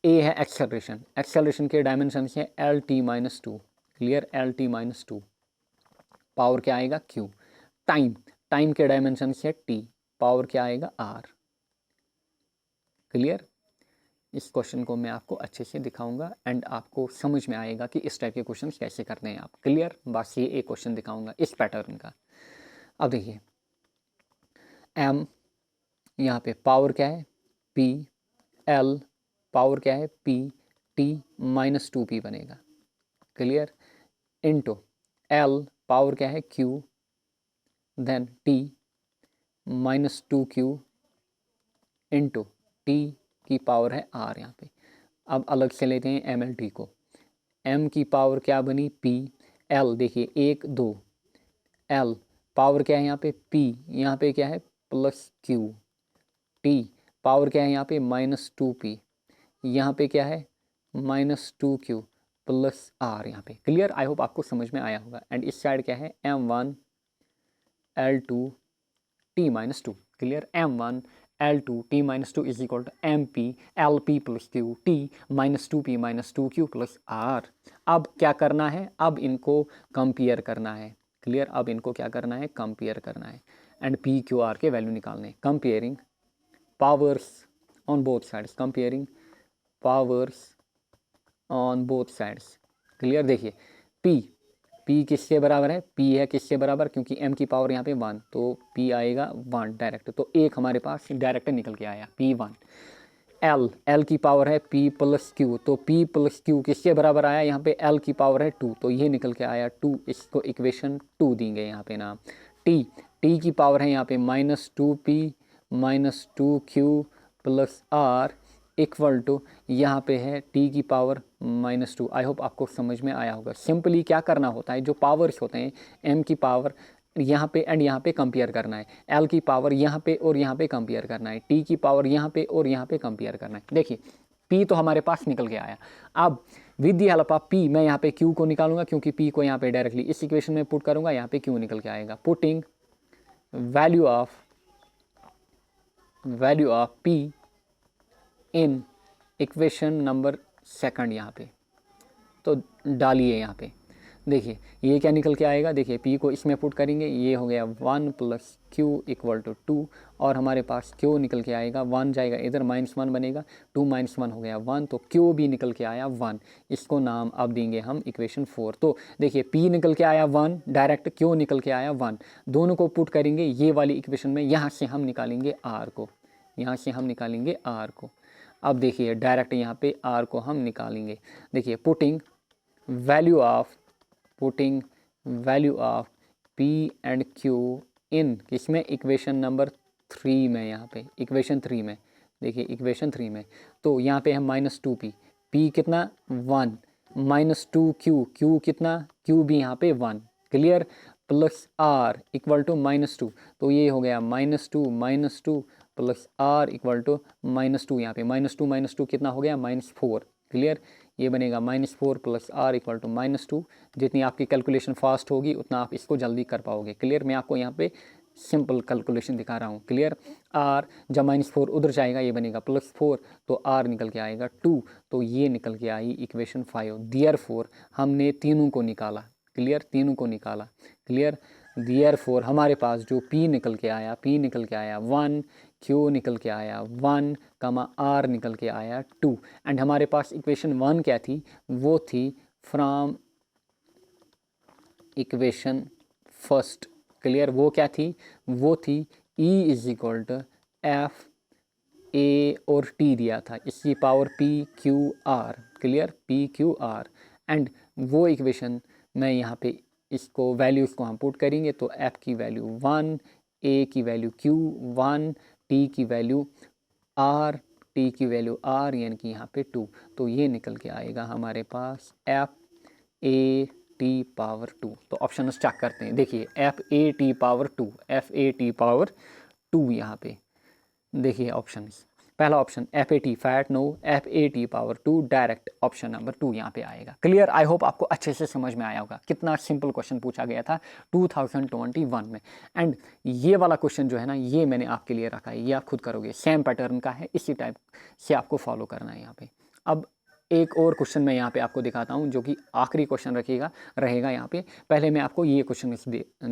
A है एक्सेलरेशन के डायमेंशन है LT-2, क्लियर, LT-2, पावर क्या आएगा Q। टाइम के डायमेंशन से T, पावर क्या आएगा R, क्लियर। इस क्वेश्चन को मैं आपको अच्छे से दिखाऊंगा एंड आपको समझ में आएगा कि इस टाइप के क्वेश्चन कैसे करते हैं आप, क्लियर। बस ये एक क्वेश्चन दिखाऊंगा इस पैटर्न का। अब देखिए M, यहाँ पे पावर क्या है P, L, पावर क्या है P, T-2P बनेगा, क्लियर, इनटू L, पावर क्या है Q, then T-2Q into T की पावर है R यहाँ पे। अब अलग से लेते हैं MLT को, M की पावर क्या बनी P, L देखिए 1 2, L पावर क्या है यहाँ पे P, यहाँ पे क्या है प्लस Q, T पावर क्या है यहाँ पे -2P, यहाँ पे क्या है -2Q प्लस R यहाँ पे, क्लियर। आई होप आपको समझ में आया होगा। एंड इस साइड क्या है M1L2 T-2, clear, M1L2 T-2 is equal to MP LP plus Q T-2P -2Q plus R। अब क्या करना है, अब इनको कंपेयर करना है, क्लियर। अब इनको क्या करना है, कंपेयर करना है एंड P Q R के वैल्यू निकालने। Comparing powers on both sides, comparing powers on both sides, clear. देखिए P किसके बराबर है, P है किसके बराबर, क्योंकि M की पावर यहाँ पे 1, तो P आएगा 1 डायरेक्ट, तो एक हमारे पास डायरेक्ट निकल के आया P1। L की पावर है P प्लस Q, तो P प्लस Q किसके बराबर आया, यहाँ पे L की पावर है 2, तो ये निकल के आया 2, इसको इक्वेशन 2 देंगे यहाँ पे नाम। T की पावर है यहाँ पे -2P -2Q plus R equal to यहाँ पे है T की पावर -2। आई होप आपको समझ में आया होगा। सिंपली क्या करना होता है, जो पावर्स होते हैं M की पावर यहाँ पे एंड यहाँ पे कंपेयर करना है, एल की पावर यहाँ पे और यहाँ पे कंपेयर करना है, टी की पावर यहाँ पे और यहाँ पे कंपेयर करना है। देखिए पी तो हमारे पास निकल के आया। अब with the help of P मैं यहाँ पे क्यू को निकालूंगा, क्योंकि पी को यहाँ पे डायरेक्टली इस इक्वेशन में पुट करूंगा, यहाँ पे क्यू निकल के आएगा। Putting value of P in equation number second यहाँ पे तो डालिए यहाँ पे। देखिए ये क्या निकल के आएगा, देखिए p को इसमें पुट करेंगे, ये हो गया 1 प्लस q इक्वल टू 2 और हमारे पास q निकल के आएगा 1 जाएगा इधर -1 बनेगा, 2 - 1 हो गया 1, तो q भी निकल के आया 1। इसको नाम अब देंगे हम इक्वेशन 4। तो देखिए p निकल के आया 1, डायरेक्ट q निकल के आया 1, दोनों को पुट करेंगे ये वाली इक्वेशन में, यहाँ से हम निकालेंगे r को, यहाँ से हम निकालेंगे r को। अब देखिए डायरेक्ट यहाँ पे r को हम निकालेंगे। देखिए putting value of p and q इन किसमें, इक्वेशन नंबर 3 में, यहाँ पे इक्वेशन 3 में। देखिए इक्वेशन 3 में तो यहाँ पे हम -2p, p कितना 1, -2q, q कितना, q भी यहाँ पे 1, clear, plus r equal to -2, तो ये हो गया -2 प्लस r इक्वल टू -2, यहाँ पे -2 कितना हो गया -4, क्लियर, ये बनेगा -4 प्लस r इक्वल टू -2। जितनी आपकी कैलकुलेशन फास्ट होगी उतना आप इसको जल्दी कर पाओगे, क्लियर। मैं आपको यहाँ पे सिंपल कैलकुलेशन दिखा रहा हूँ, क्लियर। r जब -4 उधर जाएगा ये बनेगा +4, तो r निकल के आएगा 2, तो ये निकल के आई इक्वेशन 5। देयरफॉर हमने तीनों को निकाला, क्लियर, तीनों को निकाला, क्लियर। देयरफॉर हमारे पास जो p निकल के आया 1, q निकल के आया 1, r निकल के आया 2, एंड हमारे पास इक्वेशन 1 क्या थी, वो थी फ्रॉम इक्वेशन फर्स्ट, क्लियर। वो क्या थी, वो थी E = F A और T दिया था, इसकी power PQR, clear, PQR, and वो इक्वेशन मैं यहाँ पे इसको वैल्यूज़ को हम पुट करेंगे तो F की वैल्यू 1, A की वैल्यू Q 1, T की वैल्यू R, T की वैल्यू R यानी कि यहाँ पे 2, तो ये निकल के आएगा हमारे पास FAT⁴। तो ऑप्शन चेक करते हैं, देखिए FAT⁴ यहाँ पे देखिए ऑप्शंस, पहला option FAT fat, no, FAT⁴ direct option number 2 यहाँ पे आएगा, क्लियर। आई होप आपको अच्छे से समझ में आया होगा, कितना सिंपल क्वेश्चन पूछा गया था 2021 में। एंड ये वाला क्वेश्चन जो है ना, ये मैंने आपके लिए रखा है, ये आप खुद करोगे, सेम पैटर्न का है, इसी टाइप से आपको फॉलो करना है यहाँ पे। अब एक और क्वेश्चन मैं यहाँ पे आपको दिखाता हूँ जो कि आखिरी क्वेश्चन रहेगा यहाँ पे। पहले मैं आपको ये क्वेश्चन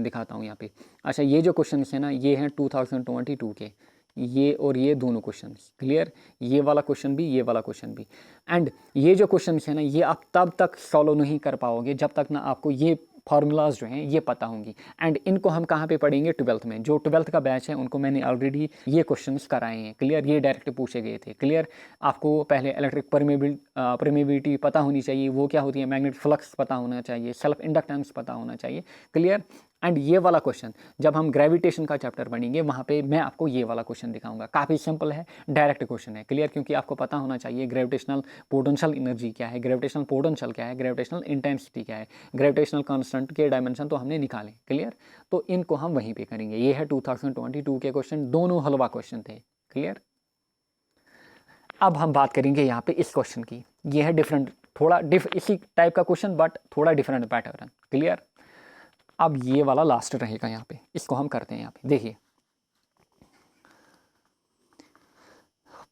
दिखाता हूँ यहाँ पे। अच्छा, ये जो क्वेश्चन है ना, ये हैं 2022 के, ये और ये दोनों क्वेश्चन, क्लियर, ये वाला क्वेश्चन भी, ये वाला क्वेश्चन भी। एंड ये जो क्वेश्चन है ना, ये आप तब तक सॉल्व नहीं कर पाओगे जब तक ना आपको ये फार्मूलाज जो हैं ये पता होंगी। एंड इनको हम कहाँ पे पढ़ेंगे, 12th में। जो 12th का बैच है उनको मैंने ऑलरेडी ये क्वेश्चंस कराए हैं, क्लियर, ये डायरेक्ट पूछे गए थे, क्लियर। आपको पहले इलेक्ट्रिक परमेबिलिटी पता होनी चाहिए, वो क्या होती है, मैग्नेटिक फ्लक्स पता होना चाहिए, सेल्फ इंडक्टेंस पता होना चाहिए, क्लियर। एंड ये वाला क्वेश्चन जब हम ग्रेविटेशन का चैप्टर पढ़ेंगे वहाँ पे मैं आपको ये वाला क्वेश्चन दिखाऊंगा, काफ़ी सिंपल है, डायरेक्ट क्वेश्चन है, क्लियर, क्योंकि आपको पता होना चाहिए ग्रेविटेशनल पोटेंशियल एनर्जी क्या है, ग्रेविटेशनल पोटेंशियल क्या है, ग्रेविटेशनल इंटेंसिटी क्या है, ग्रेविटेशनल कांस्टेंट के डायमेंशन तो हमने निकाले, क्लियर। तो इनको हम वहीं पे करेंगे। ये है 2022 के क्वेश्चन, दोनों हलवा क्वेश्चन थे, क्लियर। अब हम बात करेंगे यहाँ पे इस क्वेश्चन की, ये है डिफरेंट, थोड़ा इसी टाइप का क्वेश्चन बट थोड़ा डिफरेंट पैटर्न, क्लियर। अब ये वाला लास्ट रहेगा यहाँ पे, इसको हम करते हैं यहाँ पे। देखिए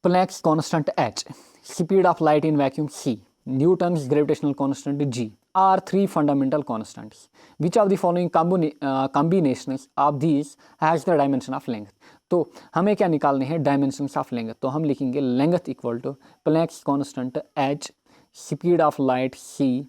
Planck's constant h, speed of light in vacuum c, Newton's gravitational constant g are 3 fundamental constants. Which of the following combinations of these has the dimension of length. तो हमें क्या निकालने हैं, डायमेंशंस ऑफ लेंथ। तो हम लिखेंगे length equal to Planck's constant h, speed of light c,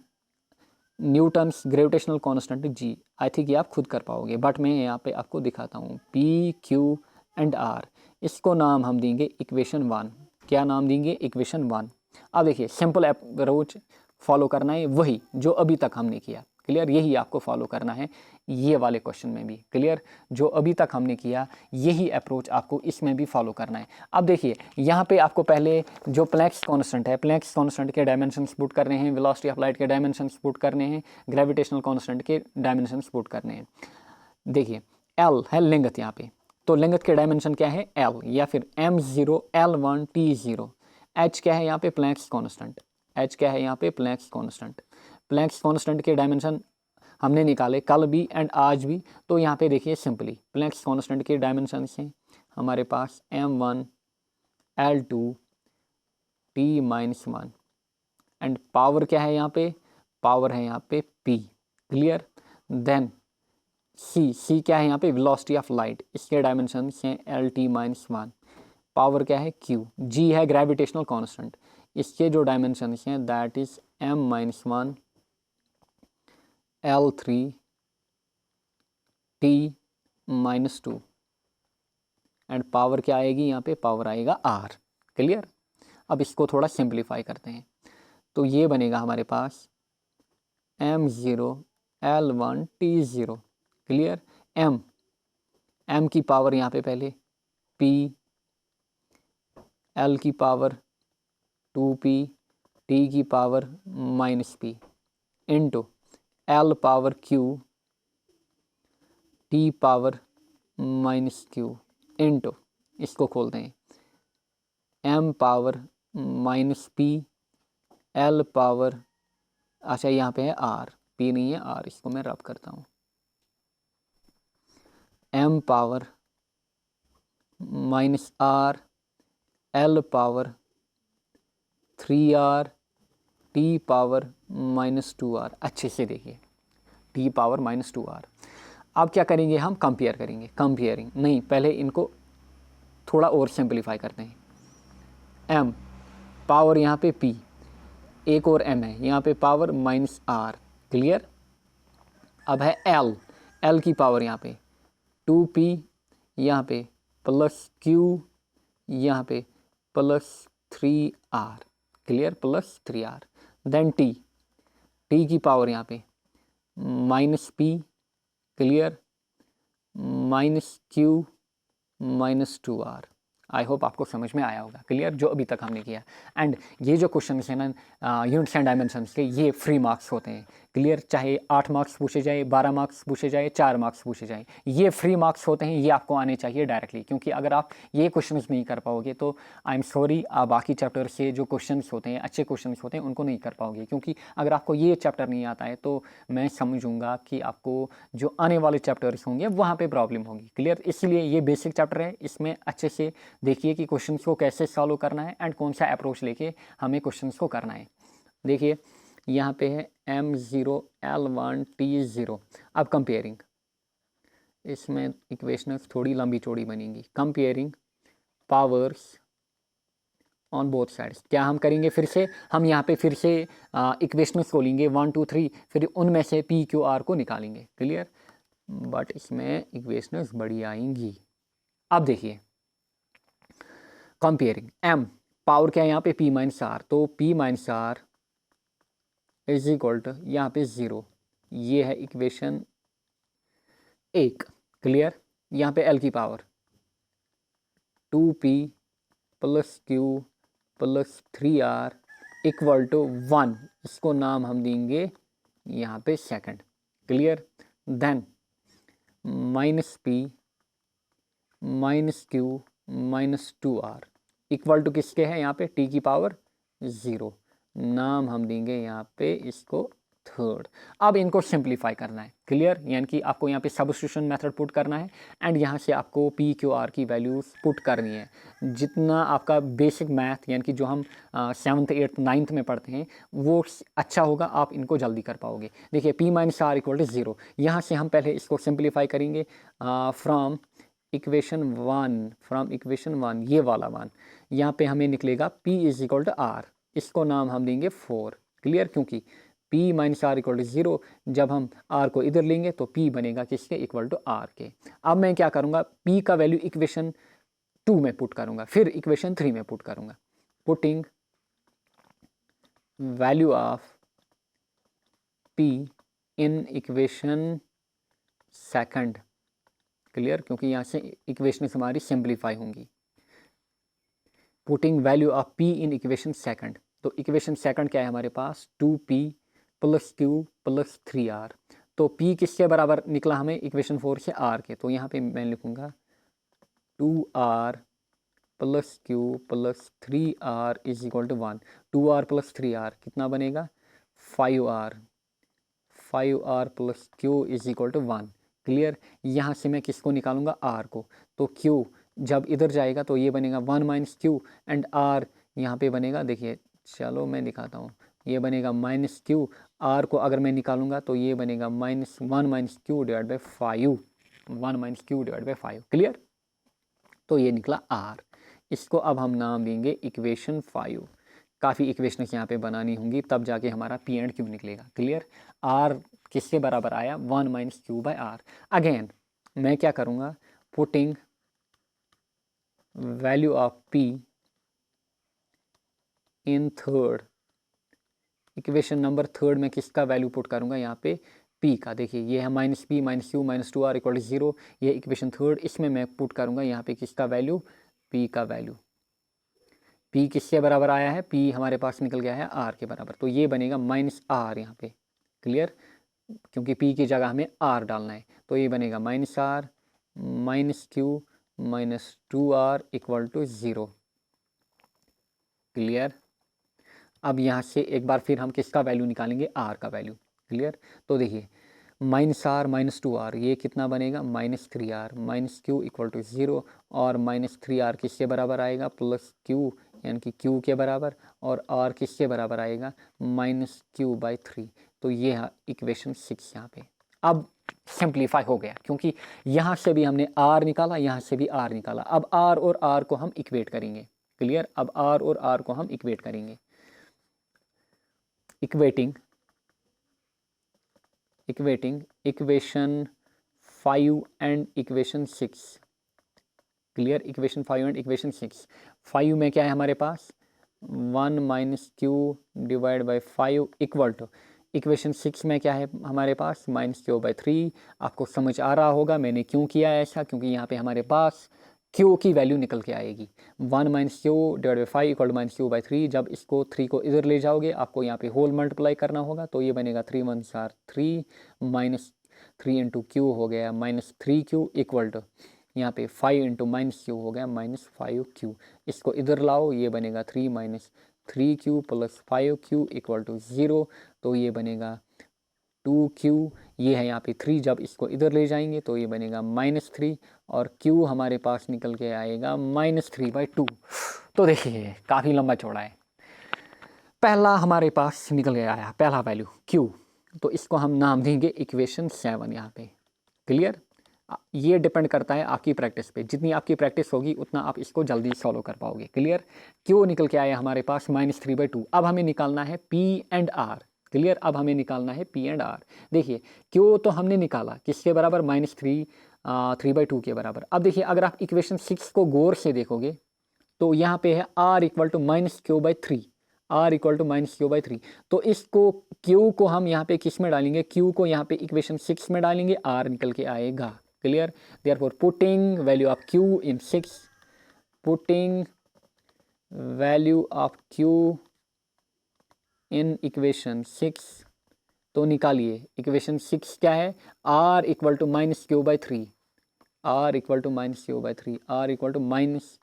Newton's gravitational constant g। I think ये आप खुद कर पाओगे, बट मैं यहाँ पे आपको दिखाता हूँ, P, Q एंड R। इसको नाम हम देंगे इक्वेशन 1। क्या नाम देंगे, इक्वेशन 1। अब देखिए सिंपल अप्रोच फॉलो करना है, वही जो अभी तक हमने किया, क्लियर, यही आपको फॉलो करना है ये वाले क्वेश्चन में भी, क्लियर। जो अभी तक हमने किया यही अप्रोच आपको इसमें भी फॉलो करना है। अब देखिए यहाँ पे आपको पहले जो प्लैंक्स कांस्टेंट है, प्लैंक्स कांस्टेंट के डायमेंशंस पुट करने हैं, वेलोसिटी ऑफ लाइट के डायमेंशंस पुट करने हैं, ग्रेविटेशनल कांस्टेंट के डायमेंशंस पुट करने हैं। देखिए L है लेंथ यहाँ पे, तो लेंथ के डायमेंशन क्या है L, या फिर M0 L1 T0। H क्या है यहाँ पे प्लैंक्स कांस्टेंट, H क्या है यहाँ पे प्लैंक्स कांस्टेंट। प्लैंक्स कांस्टेंट के डायमेंशन हमने निकाले कल भी एंड आज भी, तो यहाँ पे देखिए सिंपली प्लैंक्स कांस्टेंट के डायमेंशन हैं हमारे पास M1 L2 T-1 and power क्या है यहाँ पे, पावर है यहाँ पे P, क्लियर। देन C क्या है यहाँ पे वेलोसिटी ऑफ लाइट, इसके डायमेंशन हैं LT-1। पावर क्या है Q, G है ग्रेविटेशनल कांस्टेंट, इसके जो डायमेंशन हैं that is M-1 L3 T-2 and power क्या आएगी यहाँ पे, पावर आएगा R, क्लियर। अब इसको थोड़ा सिंप्लीफाई करते हैं, तो ये बनेगा हमारे पास M0 L1 T0, clear. M की पावर यहाँ पे पहले P, L की पावर 2P, T की power -P into L power Q, T power -Q into, इसको खोलते हैं, M power -P, L power, अच्छा यहाँ पे है R, P नहीं है R, इसको मैं रब करता हूँ, M power -R, L power 3R, T power -2R। अच्छे से देखिए T पावर -2R। अब क्या करेंगे हम, कंपेयर करेंगे, कंपेयरिंग नहीं, पहले इनको थोड़ा और सिंप्लीफाई करते हैं। M पावर यहाँ पे P, एक और M है यहाँ पे पावर -R, क्लियर। अब है L की पावर यहाँ पे 2P, यहाँ पे +Q, यहाँ पे +3R, clear, +3R। Then T की पावर यहाँ पे -P, clear, -Q, -2R। I hope आपको समझ में आया होगा, क्लियर, जो अभी तक हमने किया। एंड ये जो क्वेश्चन है ना यूनिट्स एंड डायमेंशंस के, ये फ्री मार्क्स होते हैं, क्लियर। चाहे 8 मार्क्स पूछे जाए, 12 मार्क्स पूछे जाए, 4 मार्क्स पूछे जाए, ये फ्री मार्क्स होते हैं, ये आपको आने चाहिए डायरेक्टली। क्योंकि अगर आप ये क्वेश्चन नहीं कर पाओगे तो आई एम सॉरी, बाकी चैप्टर से जो क्वेश्चन होते हैं, अच्छे क्वेश्चन होते हैं, उनको नहीं कर पाओगे। क्योंकि अगर आपको ये चैप्टर नहीं आता है तो मैं समझूंगा कि आपको जो आने वाले चैप्टर्स होंगे वहाँ पर प्रॉब्लम होगी, क्लियर। इसलिए ये बेसिक चैप्टर है, इसमें अच्छे से देखिए कि क्वेश्चन को कैसे सॉल्व करना है एंड कौन सा अप्रोच लेके हमें क्वेश्चन को करना है। देखिए यहाँ पे है M0 L1 T0। अब कंपेयरिंग, इसमें इक्वेशंस थोड़ी लंबी चौड़ी बनेंगी। Comparing powers on both sides, क्या हम करेंगे, फिर से हम यहाँ पे फिर से इक्वेशंस को लेंगे 1 2 3, फिर उनमें से P Q R को निकालेंगे, क्लियर। बट इसमें इक्वेशंस बड़ी आएंगी। अब देखिए कंपेयरिंग, M पावर क्या है यहाँ पे P-R, तो P-R इज इक्वल टू यहाँ पे 0, ये है इक्वेशन 1, क्लियर। यहाँ पे L की power 2P + Q + 3R equal to 1, इसको नाम हम देंगे यहाँ पे second, clear. Then -P -Q -2R equal to किसके है यहाँ पे T की पावर 0, नाम हम देंगे यहाँ पे इसको थर्ड। अब इनको सिंप्लीफाई करना है, क्लियर, यानी कि आपको यहाँ पे सब्स्टिट्यूशन मेथड पुट करना है एंड यहाँ से आपको P Q R की वैल्यूज पुट करनी है। जितना आपका बेसिक मैथ यानी कि जो हम 7th 8th 9th में पढ़ते हैं वो अच्छा होगा, आप इनको जल्दी कर पाओगे। देखिए P-R = 0, यहाँ से हम पहले इसको सिंप्लीफाई करेंगे फ्रॉम इक्वेशन 1, ये वाला 1, यहाँ पे हमें निकलेगा P = R, इसको नाम हम देंगे 4, क्लियर। क्योंकि P-R = 0, जब हम R को इधर लेंगे तो P बनेगा किसके, इक्वल टू R के। अब मैं क्या करूँगा, P का वैल्यू इक्वेशन 2 में पुट करूँगा, फिर इक्वेशन 3 में पुट करूँगा। Putting value of P in equation second, clear, क्योंकि यहाँ से इक्वेशन हमारी सिंप्लीफाई होंगी। Putting value of P in equation second, तो इक्वेशन सेकंड क्या है हमारे पास 2P + Q + 3R, तो P किसके बराबर निकला हमें इक्वेशन 4 से R के, तो यहाँ पे मैं लिखूँगा 2R plus Q plus 3R is equal to 1। 2R plus 3R कितना बनेगा 5R, 5R plus Q is equal to 1। Clear. यहाँ से मैं किसको निकालूंगा R को, तो Q जब इधर जाएगा तो ये बनेगा 1 माइनस Q एंड R यहाँ पे बनेगा, देखिए चलो मैं दिखाता हूँ, ये बनेगा माइनस Q, R को अगर मैं निकालूंगा तो ये बनेगा minus 1 minus Q divide by 5, 1 minus Q divide by 5। Clear. तो ये निकला R। इसको अब हम नाम देंगे इक्वेशन 5। काफ़ी इक्वेशंस यहाँ पे बनानी होंगी तब जाके हमारा P एंड Q निकलेगा। क्लियर। R किसके बराबर आया 1 minus Q by R। Again मैं क्या करूँगा, putting value of P in third, equation number third में किसका वैल्यू पुट करूँगा यहाँ पे P का। देखिए ये है minus P minus Q minus 2R equal to 0, ये इक्वेशन थर्ड, इसमें मैं पुट करूँगा यहाँ पे किसका वैल्यू, P का वैल्यू। P किसके बराबर आया है, P हमारे पास निकल गया है R के बराबर, तो ये बनेगा माइनस R यहाँ पे। क्लियर। क्योंकि P की जगह हमें R डालना है, तो ये बनेगा minus R minus Q minus 2R equal to 0। Clear. अब यहाँ से एक बार फिर हम किसका वैल्यू निकालेंगे, R का वैल्यू। क्लियर। तो देखिए माइनस R माइनस 2R ये कितना बनेगा minus 3R minus Q equal to 0, और माइनस 3R किसके बराबर आएगा प्लस Q यानी कि Q के बराबर, और R किसके बराबर आएगा माइनस Q बाई 3। तो ये है इक्वेशन 6 यहाँ पे। अब सिंप्लीफाई हो गया क्योंकि यहाँ से भी हमने R निकाला, यहाँ से भी R निकाला। अब R और R को हम इक्वेट करेंगे। क्लियर। अब R और R को हम इक्वेट करेंगे। Equating equation 5 and equation 6। Clear. Equation 5 and equation 6। 5 में क्या है हमारे पास 1 minus Q divide by 5 equal to, equation 6 में क्या है हमारे पास माइनस Q बाई 3। आपको समझ आ रहा होगा मैंने क्यों किया ऐसा, क्योंकि यहाँ पे हमारे पास Q की वैल्यू निकल के आएगी 1 minus Q divide by 5 equal to minus Q by 3। जब इसको 3 को इधर ले जाओगे आपको यहाँ पे होल मल्टीप्लाई करना होगा, तो ये बनेगा 3 1 4 3 माइनस 3 इंटू Q हो गया माइनस 3Q इक्वल टू यहाँ पे 5 इंटू माइनस Q हो गया माइनस 5Q। इसको इधर लाओ, ये बनेगा 3 minus 3Q plus 5Q equal to 0, तो ये बनेगा 2Q। ये है यहाँ पे 3, जब इसको इधर ले जाएंगे तो ये बनेगा माइनस 3, और Q हमारे पास निकल के आएगा माइनस 3/2। तो देखिए काफ़ी लंबा चौड़ा है। पहला हमारे पास निकल गया आया पहला वैल्यू Q, तो इसको हम नाम देंगे इक्वेशन 7 यहाँ पे। क्लियर। ये डिपेंड करता है आपकी प्रैक्टिस पे, जितनी आपकी प्रैक्टिस होगी उतना आप इसको जल्दी सॉल्व कर पाओगे। क्लियर। Q निकल के आया हमारे पास माइनस 3/2। अब हमें निकालना है P एंड R। क्लियर। अब हमें निकालना है P एंड R। देखिए Q तो हमने निकाला किसके बराबर माइनस 3/2 के बराबर। अब देखिए अगर आप इक्वेशन 6 को गौर से देखोगे तो यहाँ पे है R equal to minus Q by 3, R equal to minus Q by 3। तो इसको Q को हम यहाँ पे किस में डालेंगे, Q को यहाँ पे इक्वेशन 6 में डालेंगे, R निकल के आएगा। Clear. Therefore putting value of Q in 6, putting value of Q in equation 6, तो निकालिए इक्वेशन 6 क्या है, R equal to minus Q by 3, R equal to minus Q by 3, R equal to minus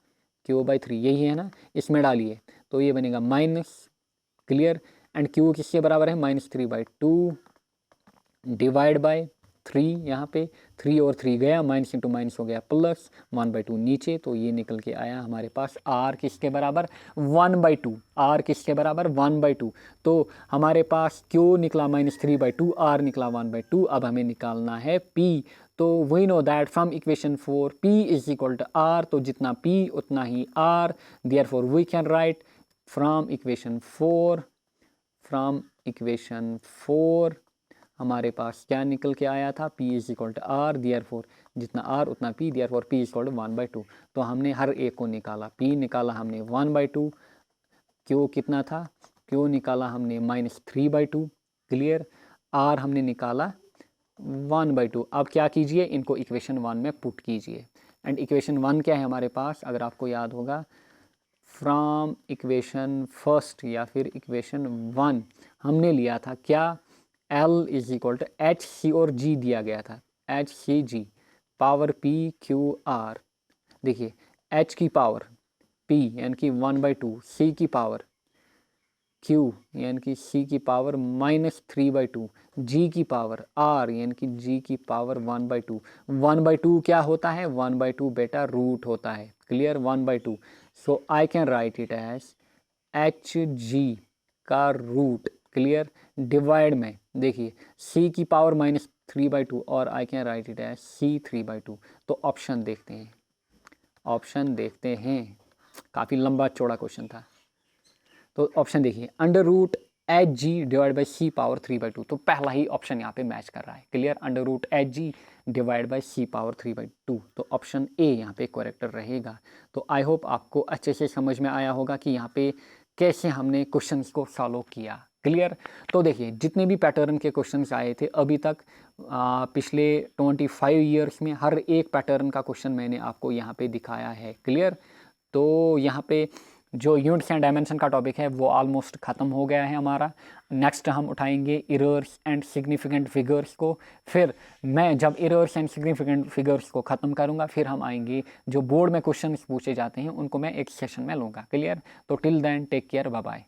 Q by 3, यही है ना, इसमें डालिए तो ये बनेगा माइनस। क्लियर। एंड Q किसके बराबर है माइनस 3/2 डिवाइड बाय 3, यहाँ पे 3 और 3 गया, माइनस इंटू माइनस हो गया प्लस 1/2 नीचे, तो ये निकल के आया हमारे पास R किसके बराबर 1/2, R किसके बराबर 1/2। तो हमारे पास Q निकला माइनस 3/2, R निकला 1/2। अब हमें निकालना है P। तो we know that from equation 4 P is equal to R, तो जितना P उतना ही R। Therefore we can write from equation 4 हमारे पास क्या निकल के आया था, P is equal to R, therefore जितना R उतना P, therefore P is equal to 1/2। तो हमने हर एक को निकाला, P निकाला हमने 1/2, Q कितना था, Q निकाला हमने माइनस 3/2। क्लियर। R हमने निकाला 1/2। अब क्या कीजिए, इनको इक्वेशन 1 में पुट कीजिए। एंड इक्वेशन 1 क्या है हमारे पास, अगर आपको याद होगा फ्रॉम इक्वेशन फर्स्ट या फिर इक्वेशन 1 हमने लिया था क्या, L is equal to H C और जी दिया गया था, H C G power P Q R। देखिए H की पावर P यानी कि 1/2, C की पावर Q यानी कि C की पावर -3/2, G की पावर R यानी कि G की पावर 1/2। 1/2 क्या होता है? 1/2 बेटा रूट होता है। Clear? 1/2। So I can write it as H G का रूट। क्लियर? डिवाइड में देखिए C की पावर -3/2 और I can write it as C 3/2। तो ऑप्शन देखते हैं, ऑप्शन देखते हैं। काफ़ी लंबा चौड़ा क्वेश्चन था। तो ऑप्शन देखिए, under root H G divide by C power 3/2। तो पहला ही ऑप्शन यहाँ पे मैच कर रहा है। Clear? Under root H G divide by C power 3/2। तो ऑप्शन ए यहाँ पे करेक्ट रहेगा। तो आई होप आपको अच्छे से समझ में आया होगा कि यहाँ पे कैसे हमने क्वेश्चंस को सॉल्व किया। क्लियर? तो देखिए जितने भी पैटर्न के क्वेश्चंस आए थे अभी तक पिछले 25 ईयर्स में, हर एक पैटर्न का क्वेश्चन मैंने आपको यहाँ पे दिखाया है। क्लियर? तो यहाँ पे जो यूनिट्स एंड डायमेंशन का टॉपिक है वो ऑलमोस्ट ख़त्म हो गया है हमारा। नेक्स्ट हम उठाएंगे इरर्स एंड सिग्निफिकेंट फिगर्स को। फिर मैं जब इरर्स एंड सिग्निफिकेंट फिगर्स को ख़त्म करूंगा फिर हम आएंगे जो बोर्ड में क्वेश्चन पूछे जाते हैं उनको मैं एक सेशन में लूँगा। क्लियर? तो till then take care, bye bye.